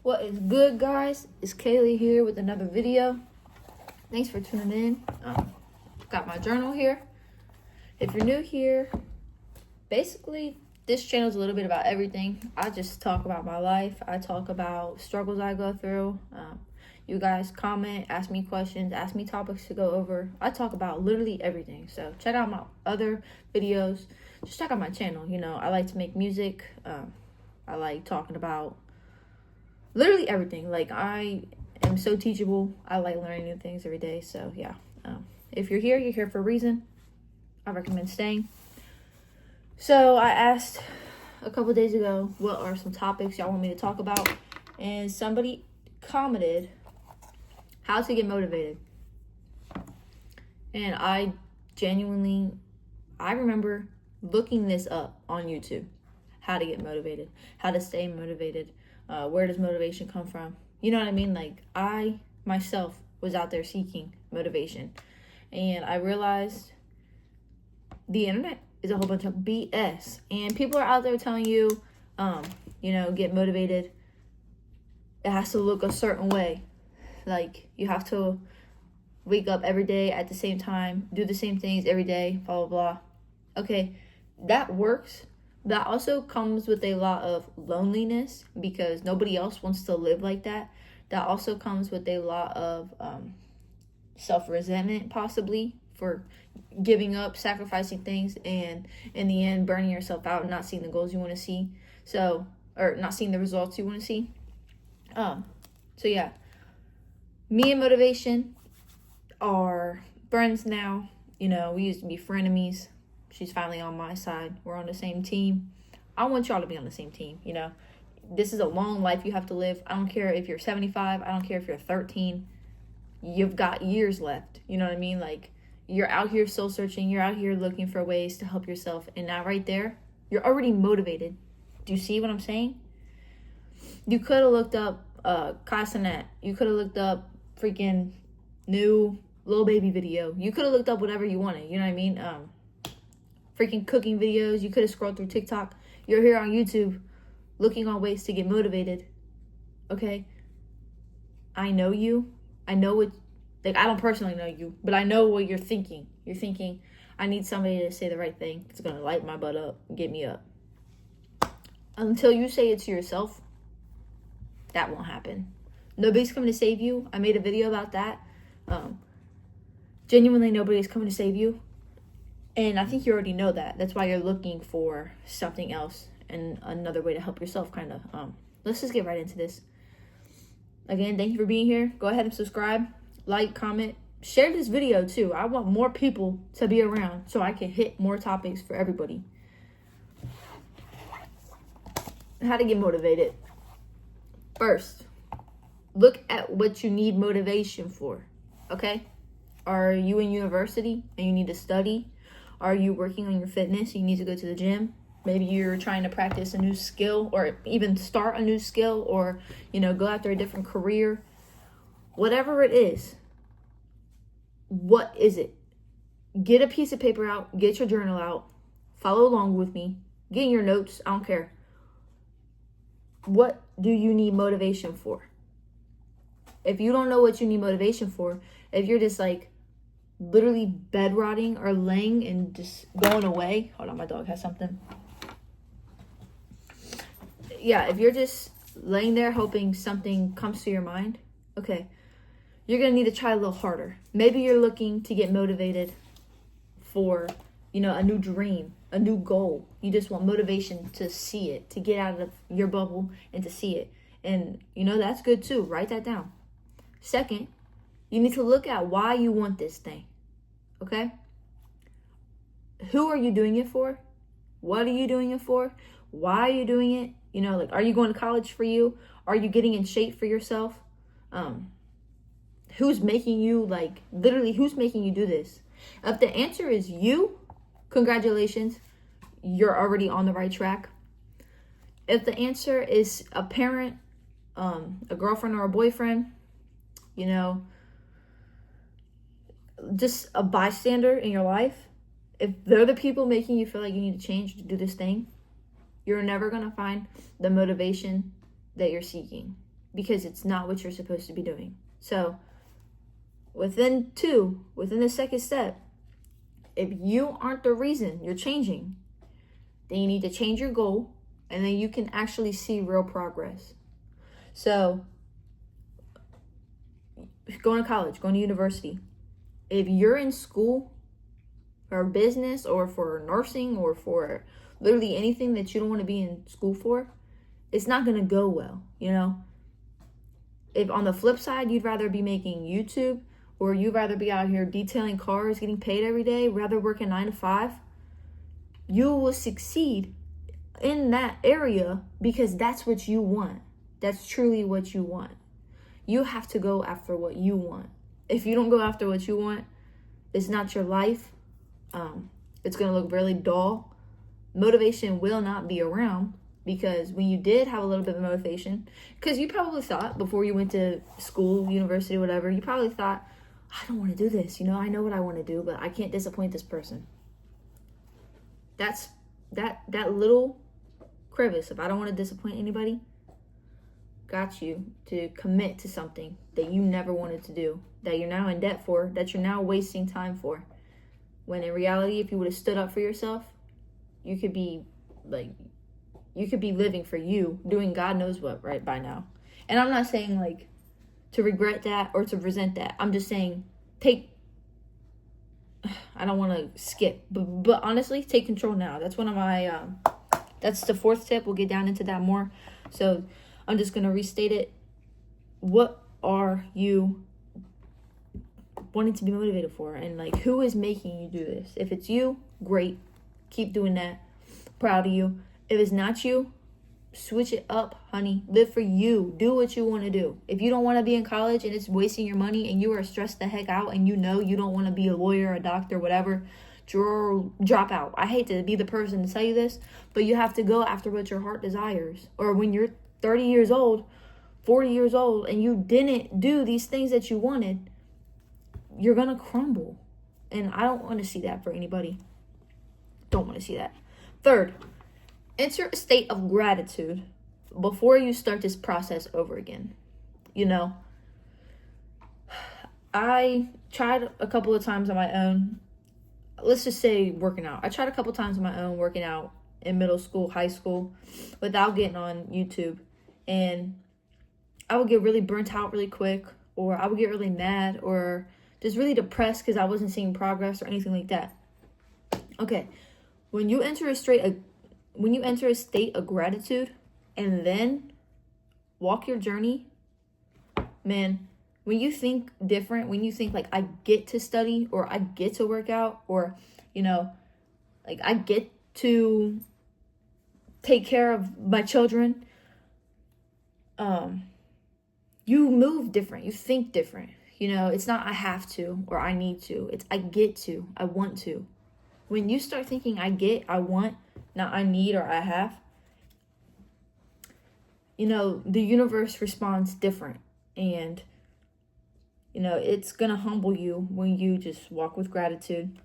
What is good, guys? It's Kaylee here with another video. Thanks for tuning in. Got my journal here. If you're new here, basically this channel is a little bit about everything. I just talk about my life. I talk about struggles I go through. You guys comment, ask me questions, ask me topics to go over. I talk about literally everything. So check out my other videos. Just check out my channel. You know, I like to make music. I like talking about literally everything. Like, I am so teachable. I like learning new things every day. So yeah, if you're here for a reason. I recommend staying. So I asked a couple days ago, what are some topics y'all want me to talk about? And somebody commented how to get motivated. And I remember looking this up on YouTube. How to get motivated, how to stay motivated, where does motivation come from? You know what I mean? Like, I myself was out there seeking motivation. And I realized the internet is a whole bunch of BS. And people are out there telling you, get motivated. It has to look a certain way. Like, you have to wake up every day at the same time, do the same things every day, blah, blah, blah. Okay, that works. That also comes with a lot of loneliness because nobody else wants to live like that. That also comes with a lot of self-resentment, possibly, for giving up, sacrificing things, and in the end, burning yourself out and not seeing the goals you want to see. Or not seeing the results you want to see. So yeah. Me and motivation are friends now. You know, we used to be frenemies. She's finally on my side. We're on the same team. I want y'all to be on the same team, you know. This is a long life you have to live. I don't care if you're 75. I don't care if you're 13. You've got years left. You know what I mean? Like, you're out here soul searching. You're out here looking for ways to help yourself. And now right there, you're already motivated. Do you see what I'm saying? You could have looked up Kai Cenat. You could have looked up freaking new Lil Baby video. You could have looked up whatever you wanted. You know what I mean? Freaking cooking videos. You could have scrolled through TikTok. You're here on YouTube looking on ways to get motivated. Okay? I know you. I know what, like, I don't personally know you, but I know what you're thinking. You're thinking, I need somebody to say the right thing. It's going to light my butt up and get me up. Until you say it to yourself, that won't happen. Nobody's coming to save you. I made a video about that. Genuinely, nobody's coming to save you. And I think you already know that. That's why you're looking for something else and another way to help yourself, kind of. Let's just get right into this. Again, thank you for being here. Go ahead and subscribe, like, comment, share this video too. I want more people to be around so I can hit more topics for everybody. How to get motivated. First, look at what you need motivation for, okay? Are you in university and you need to study? Are you working on your fitness? You need to go to the gym. Maybe you're trying to practice a new skill or even start a new skill or, go after a different career. Whatever it is, what is it? Get a piece of paper out. Get your journal out. Follow along with me. Get in your notes. I don't care. What do you need motivation for? If you don't know what you need motivation for, if you're just like literally bed rotting or laying and just going away. Hold on, my dog has something. Yeah, if you're just laying there hoping something comes to your mind, okay, you're going to need to try a little harder. Maybe you're looking to get motivated for, a new dream, a new goal. You just want motivation to see it, to get out of your bubble and to see it. And, that's good too. Write that down. Second, you need to look at why you want this thing, okay? Who are you doing it for? What are you doing it for? Why are you doing it? Are you going to college for you? Are you getting in shape for yourself? Who's making you, who's making you do this? If the answer is you, congratulations, you're already on the right track. If the answer is a parent, a girlfriend or a boyfriend, just a bystander in your life, if they're the people making you feel like you need to change to do this thing, you're never going to find the motivation that you're seeking. because it's not what you're supposed to be doing. So within the second step, if you aren't the reason you're changing, then you need to change your goal, and then you can actually see real progress. So going to college, going to university, if you're in school for business or for nursing or for literally anything that you don't want to be in school for, it's not going to go well, you know? If on the flip side, you'd rather be making YouTube, or you'd rather be out here detailing cars, getting paid every day, rather working 9 to 5, you will succeed in that area because that's what you want. That's truly what you want. You have to go after what you want. If you don't go after what you want, it's not your life. It's going to look really dull. Motivation will not be around, because when you did have a little bit of motivation, because you probably thought before you went to school, university, whatever, you probably thought, I don't want to do this. You know, I know what I want to do, but I can't disappoint this person. That's that little crevice of I don't want to disappoint anybody got you to commit to something that you never wanted to do, that you're now in debt for, that you're now wasting time for. When in reality, if you would have stood up for yourself, you could be living for you, doing God knows what right by now. And I'm not saying like to regret that or to resent that. I'm just saying I don't want to skip, but honestly, take control now. That's one of my, that's the fourth tip. We'll get down into that more. So I'm just going to restate it. What are you wanting to be motivated for? And like, who is making you do this? If it's you, great. Keep doing that. Proud of you. If it's not you, switch it up, honey. Live for you. Do what you want to do. If you don't want to be in college and it's wasting your money and you are stressed the heck out and you know you don't want to be a lawyer, a doctor, whatever, drop out. I hate to be the person to tell you this, but you have to go after what your heart desires. Or when you're 30 years old, 40 years old, and you didn't do these things that you wanted, you're going to crumble. And I don't want to see that for anybody. Don't want to see that. Third, enter a state of gratitude before you start this process over again. You know, I tried a couple of times on my own. Let's just say working out. I tried a couple times on my own working out in middle school, high school, without getting on YouTube. And I would get really burnt out really quick, or I would get really mad, or just really depressed because I wasn't seeing progress or anything like that. Okay, when you enter a state of gratitude and then walk your journey, man, when you think different, when you think like I get to study, or I get to work out, or, you know, like I get to take care of my children, you move different, you think different. You know, it's not I have to or I need to. It's I get to, I want to. When you start thinking I get, I want, not I need or I have, you know, the universe responds different. And, you know, it's going to humble you when you just walk with gratitude.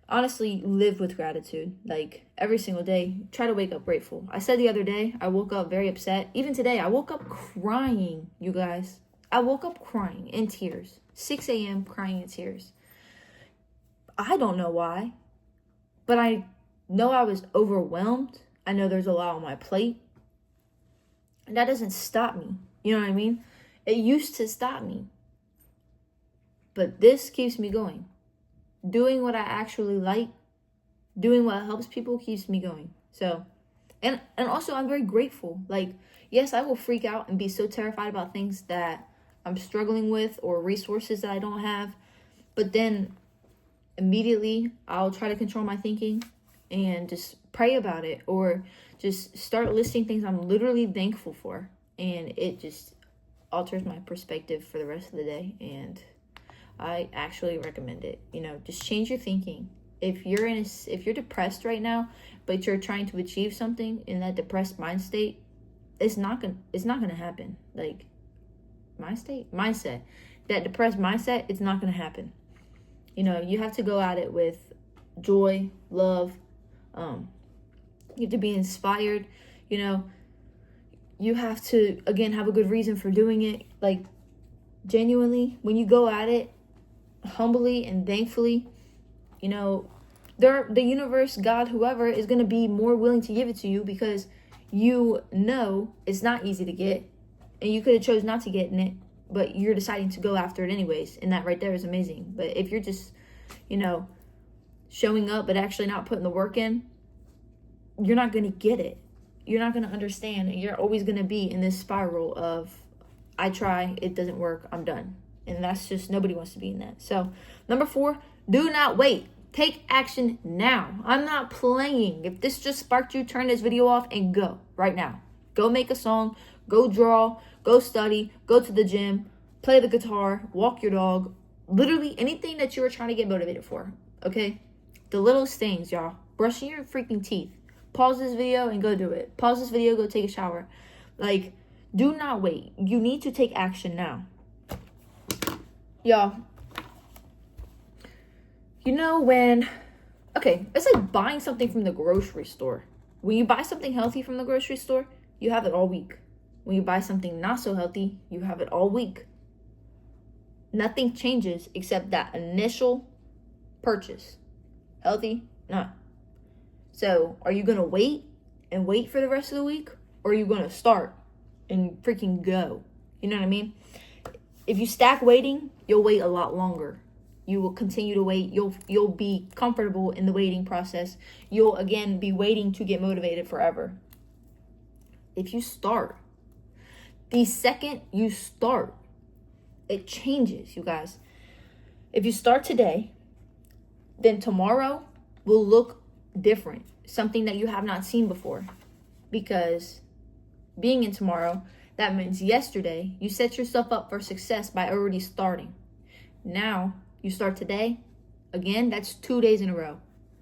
Honestly, live with gratitude. Like, every single day, try to wake up grateful. I said the other day, I woke up very upset. Even today, I woke up crying, you guys. I woke up crying in tears. 6 a.m. crying in tears. I don't know why, but I know I was overwhelmed. I know there's a lot on my plate. And that doesn't stop me. You know what I mean? It used to stop me. But this keeps me going. Doing what I actually like, doing what helps people keeps me going. So, and also I'm very grateful. Like, yes, I will freak out and be so terrified about things that I'm struggling with or resources that I don't have. But then immediately I'll try to control my thinking and just pray about it, or just start listing things I'm literally thankful for. And it just alters my perspective for the rest of the day. And I actually recommend it. You know, just change your thinking. If you're depressed right now, but you're trying to achieve something in that depressed mind state, it's not gonna happen. Like, mindset, that depressed mindset, it's not gonna happen. You know, you have to go at it with joy, love. You have to be inspired. You know, you have to, again, have a good reason for doing it. Like, genuinely, when you go at it humbly and thankfully, you know, the universe, God, whoever, is going to be more willing to give it to you, because you know it's not easy to get, and you could have chose not to get in it, but you're deciding to go after it anyways, and that right there is amazing. But if you're just, you know, showing up but actually not putting the work in, you're not going to get it. You're not going to understand, and you're always going to be in this spiral of, I try, it doesn't work, I'm done. And that's just, nobody wants to be in that. So, number 4, do not wait. Take action now. I'm not playing. If this just sparked you, turn this video off and go right now. Go make a song, go draw, go study, go to the gym, play the guitar, walk your dog. Literally anything that you were trying to get motivated for, okay? The littlest things, y'all. Brushing your freaking teeth. Pause this video and go do it. Pause this video, go take a shower. Like, do not wait. You need to take action now. Y'all, you know when, okay, it's like buying something from the grocery store. When you buy something healthy from the grocery store, you have it all week. When you buy something not so healthy, you have it all week. Nothing changes except that initial purchase. Healthy? Not. So, are you going to wait and wait for the rest of the week? Or are you going to start and freaking go? You know what I mean? If you stack waiting, you'll wait a lot longer. You will continue to wait. You'll be comfortable in the waiting process. You'll, again, be waiting to get motivated forever. If you start, the second you start, it changes, you guys. If you start today, then tomorrow will look different. Something that you have not seen before. Because being in tomorrow, that means yesterday, you set yourself up for success by already starting. Now, you start today, again, that's 2 days in a row.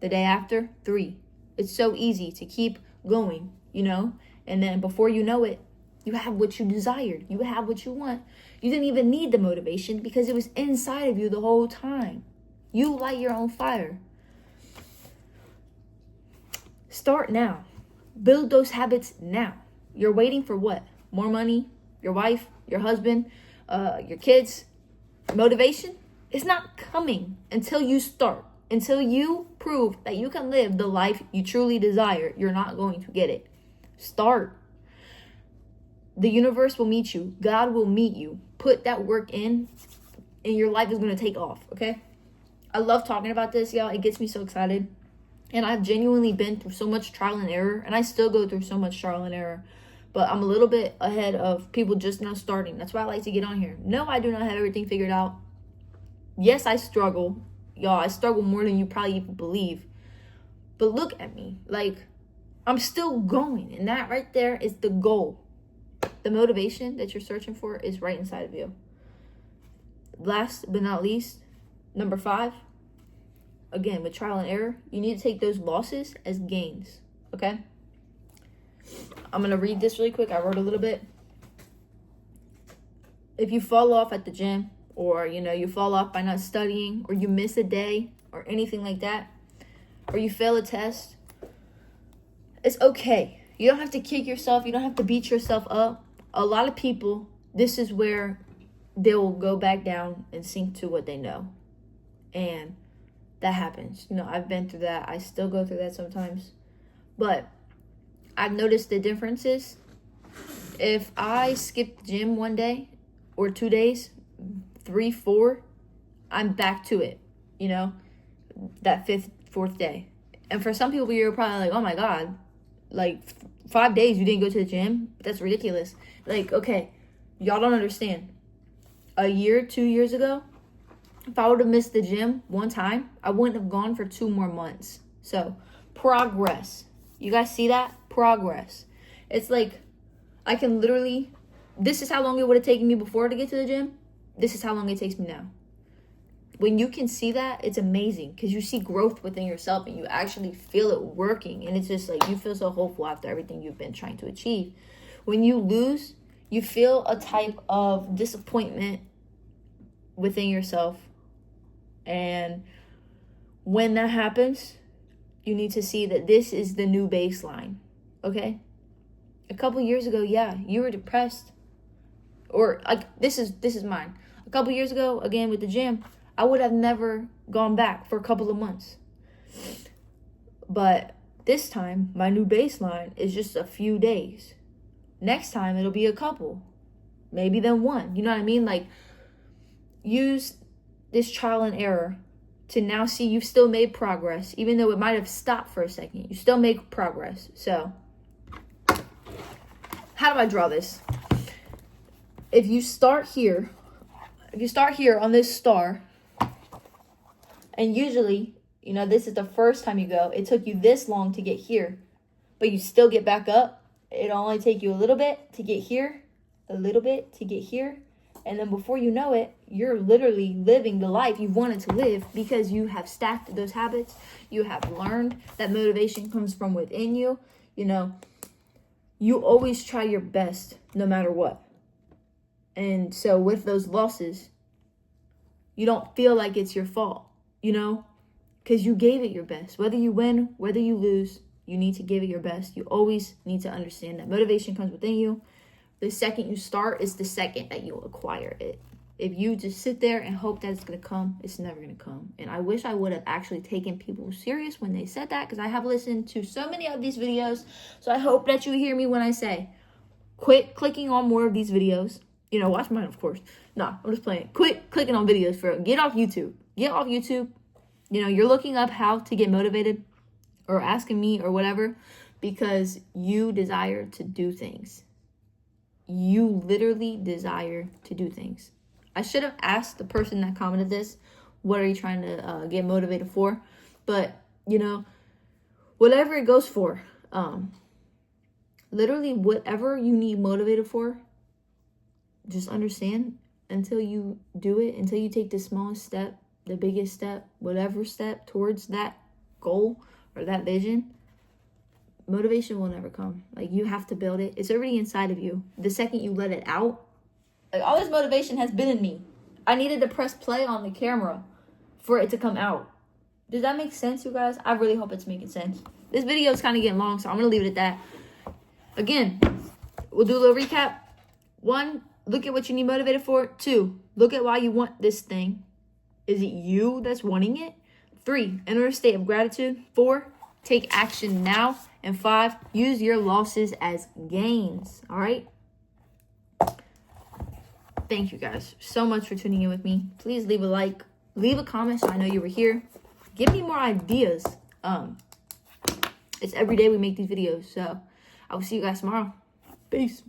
The day after, 3. It's so easy to keep going, you know? And then before you know it, you have what you desired. You have what you want. You didn't even need the motivation because it was inside of you the whole time. You light your own fire. Start now. Build those habits now. You're waiting for what? More money? Your wife? Your husband? Your kids? Motivation? It's not coming until you start. Until you prove that you can live the life you truly desire, you're not going to get it. Start. The universe will meet you. God will meet you. Put that work in, and your life is going to take off, okay? I love talking about this, y'all. It gets me so excited. And I've genuinely been through so much trial and error, and I still go through so much trial and error. But I'm a little bit ahead of people just now starting. That's why I like to get on here. No, I do not have everything figured out. Yes, I struggle. Y'all, I struggle more than you probably even believe. But look at me. Like, I'm still going. And that right there is the goal. The motivation that you're searching for is right inside of you. Last but not least, number 5. Again, with trial and error, you need to take those losses as gains. Okay? I'm going to read this really quick. I wrote a little bit. If you fall off at the gym, or, you know, you fall off by not studying, or you miss a day, or anything like that, or you fail a test, it's okay. You don't have to kick yourself. You don't have to beat yourself up. A lot of people, this is where they'll go back down and sink to what they know. And that happens. You know, I've been through that. I still go through that sometimes. But I've noticed the differences. If I skip the gym one day or 2 days, 3, 4, I'm back to it, you know, that 5th, 4th day. And for some people, you're probably like, oh my God, like 5 days you didn't go to the gym? That's ridiculous. Like, okay, y'all don't understand. A year, 2 years ago, if I would have missed the gym one time, I wouldn't have gone for 2 more months. So, progress. You guys see that? Progress. It's like, I can literally, this is how long it would have taken me before to get to the gym. This is how long it takes me now. When you can see that, it's amazing because you see growth within yourself and you actually feel it working. And it's just like you feel so hopeful after everything you've been trying to achieve. When you lose, you feel a type of disappointment within yourself. And when that happens, you need to see that this is the new baseline. Okay? A couple years ago, yeah, you were depressed. Or like this is mine. A couple years ago, again with the gym, I would have never gone back for a couple of months. But this time, my new baseline is just a few days. Next time, it'll be a couple. Maybe then one. You know what I mean? Like, use this trial and error to now see you've still made progress. Even though it might have stopped for a second, you still make progress. So, how do I draw this? If you start here on this star, and usually, you know, this is the first time you go, it took you this long to get here, but you still get back up. It'll only take you a little bit to get here, a little bit to get here, and then before you know it, you're literally living the life you wanted to live because you have stacked those habits. You have learned that motivation comes from within you. You know, you always try your best no matter what. And so with those losses, you don't feel like it's your fault, you know, because you gave it your best. Whether you win, whether you lose, you need to give it your best. You always need to understand that motivation comes within you. The second you start is the second that you acquire it. If you just sit there and hope that it's going to come, it's never going to come. And I wish I would have actually taken people serious when they said that, because I have listened to so many of these videos. So I hope that you hear me when I say, quit clicking on more of these videos. You know, watch mine, of course. No, I'm just playing. Quit clicking on videos get off YouTube. Get off YouTube. You know, you're looking up how to get motivated or asking me or whatever because you desire to do things. You literally desire to do things. I should have asked the person that commented this, what are you trying to get motivated for? But, you know, whatever it goes for, literally whatever you need motivated for, just understand until you do it, until you take the smallest step, the biggest step, whatever step towards that goal or that vision, motivation will never come. Like, you have to build it. It's already inside of you. The second you let it out, like, all this motivation has been in me. I needed to press play on the camera for it to come out. Does that make sense, you guys? I really hope it's making sense. This video is kind of getting long, so I'm going to leave it at that. Again, we'll do a little recap. 1, look at what you need motivated for. 2, look at why you want this thing. Is it you that's wanting it? 3, enter a state of gratitude. 4, take action now. And 5, use your losses as gains. All right? Thank you guys so much for tuning in with me. Please leave a like, leave a comment so I know you were here. Give me more ideas. It's every day we make these videos. So I will see you guys tomorrow. Peace.